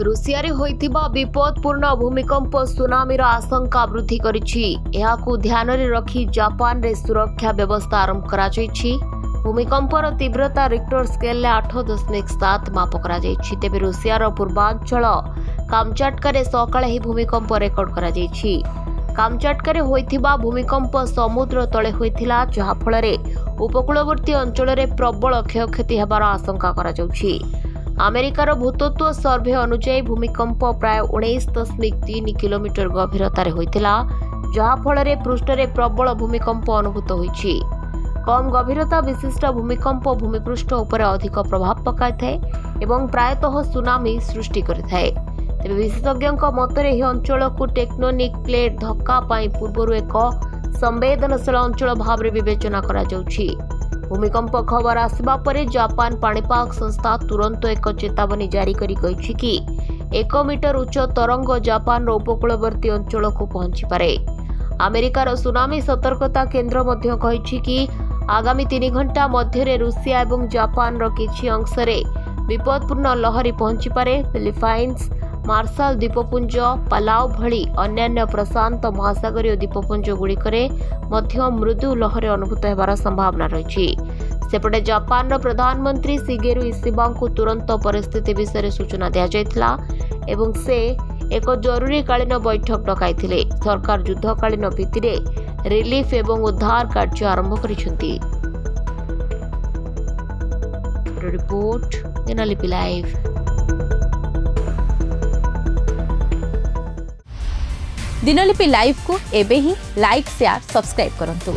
ରୁଷିଆରେ ହୋଇଥିବା ବିପଦପୂର୍ଣ୍ଣ ଭୂମିକମ୍ପ ସୁନାମିର ଆଶଙ୍କା ବୃଦ୍ଧି କରିଛି। ଏହାକୁ ଧ୍ୟାନରେ ରଖି ଜାପାନରେ ସୁରକ୍ଷା ବ୍ୟବସ୍ଥା ଆରମ୍ଭ କରାଯାଇଛି। ଭୂମିକମ୍ପର ତୀବ୍ରତା ରିକ୍ଟର ସ୍କେଲରେ 8.7 ମାପ କରାଯାଇଛି। ତେବେ ରୁଷିଆର ପୂର୍ବାଞ୍ଚଳ କାମଚାଟକାରେ ସକାଳେ ଏହି ଭୂମିକମ୍ପ ରେକର୍ଡ କରାଯାଇଛି। କାମଚାଟକାରେ ହୋଇଥିବା ଭୂମିକମ୍ପ ସମୁଦ୍ର ତଳେ ହୋଇଥିଲା, ଯାହାଫଳରେ ଉପକୂଳବର୍ତ୍ତୀ ଅଞ୍ଚଳରେ ପ୍ରବଳ କ୍ଷୟକ୍ଷତି ହେବାର ଆଶଙ୍କା କରାଯାଉଛି। ଆମେରିକାର ଭୂତତ୍ତ୍ୱ ସର୍ଭେ ଅନୁଯାୟୀ ଭୂମିକମ୍ପ ପ୍ରାୟ 19.3 କିଲୋମିଟର ଗଭୀରତାରେ ହୋଇଥିଲା, ଯାହାଫଳରେ ପୃଷ୍ଠରେ ପ୍ରବଳ ଭୂମିକମ୍ପ ଅନୁଭୂତ ହୋଇଛି। କମ୍ ଗଭୀରତା ବିଶିଷ୍ଟ ଭୂମିକମ୍ପ ଭୂମିପୃଷ୍ଠ ଉପରେ ଅଧିକ ପ୍ରଭାବ ପକାଇଥାଏ ଏବଂ ପ୍ରାୟତଃ ସୁନାମି ସୃଷ୍ଟି କରିଥାଏ। ତେବେ ବିଶେଷଜ୍ଞଙ୍କ ମତରେ ଏହି ଅଞ୍ଚଳକୁ ଟେକ୍ଟୋନିକ୍ ପ୍ଲେଟ୍ ଧକ୍କା ପାଇଁ ପୂର୍ବରୁ ଏକ ସମ୍ବେଦନଶୀଳ ଅଞ୍ଚଳ ଭାବରେ ବିବେଚନା କରାଯାଉଛି। ଭୂମିକମ୍ପ ଖବର ଆସିବା ପରେ ଜାପାନ ପାଣିପାଗ ସଂସ୍ଥା ତୁରନ୍ତ ଏକ ଚେତାବନୀ ଜାରି କରି କହିଛି କି 1 ମିଟର ଉଚ୍ଚ ତରଙ୍ଗ ଜାପାନର ଉପକୂଳବର୍ତ୍ତୀ ଅଞ୍ଚଳକୁ ପହଞ୍ଚିପାରେ। ଆମେରିକାର ସୁନାମି ସତର୍କତା କେନ୍ଦ୍ର ମଧ୍ୟ କହିଛି କି ଆଗାମୀ 3 ଘଣ୍ଟା ମଧ୍ୟରେ ରୁଷିଆ ଏବଂ ଜାପାନର କିଛି ଅଂଶରେ ବିପଦପୂର୍ଣ୍ଣ ଲହରୀ ପହଞ୍ଚିପାରେ। ଫିଲିପାଇନ୍ସ, ମାର୍ଶାଲ ଦ୍ୱୀପପୁଞ୍ଜ, ପାଲାଉ ଭଳି ଅନ୍ୟାନ୍ୟ ପ୍ରଶାନ୍ତ ମହାସାଗରୀୟ ଦ୍ୱୀପପୁଞ୍ଜଗୁଡ଼ିକରେ ମଧ୍ୟ ମୃଦୁ ଲହରୀ ଅନୁଭୂତ ହେବାର ସମ୍ଭାବନା ରହିଛି। ସେପଟେ ଜାପାନର ପ୍ରଧାନମନ୍ତ୍ରୀ ଶିଗେରୁ ଇଶିବାଙ୍କୁ ତୁରନ୍ତ ପରିସ୍ଥିତି ବିଷୟରେ ସୂଚନା ଦିଆଯାଇଥିଲା ଏବଂ ସେ ଏକ ଜରୁରୀକାଳୀନ ବୈଠକ ଡକାଇଥିଲେ। ସରକାର ଯୁଦ୍ଧକାଳୀନ ଭିତ୍ତିରେ ରିଲିଫ୍ ଏବଂ ଉଦ୍ଧାର କାର୍ଯ୍ୟ ଆରମ୍ଭ କରିଛନ୍ତି। ରିପୋର୍ଟ ଦିନଲିପି ଲାଇଭ୍। दिनलिपि लाइव को एबे ही लाइक शेयर सब्सक्राइब करंतु।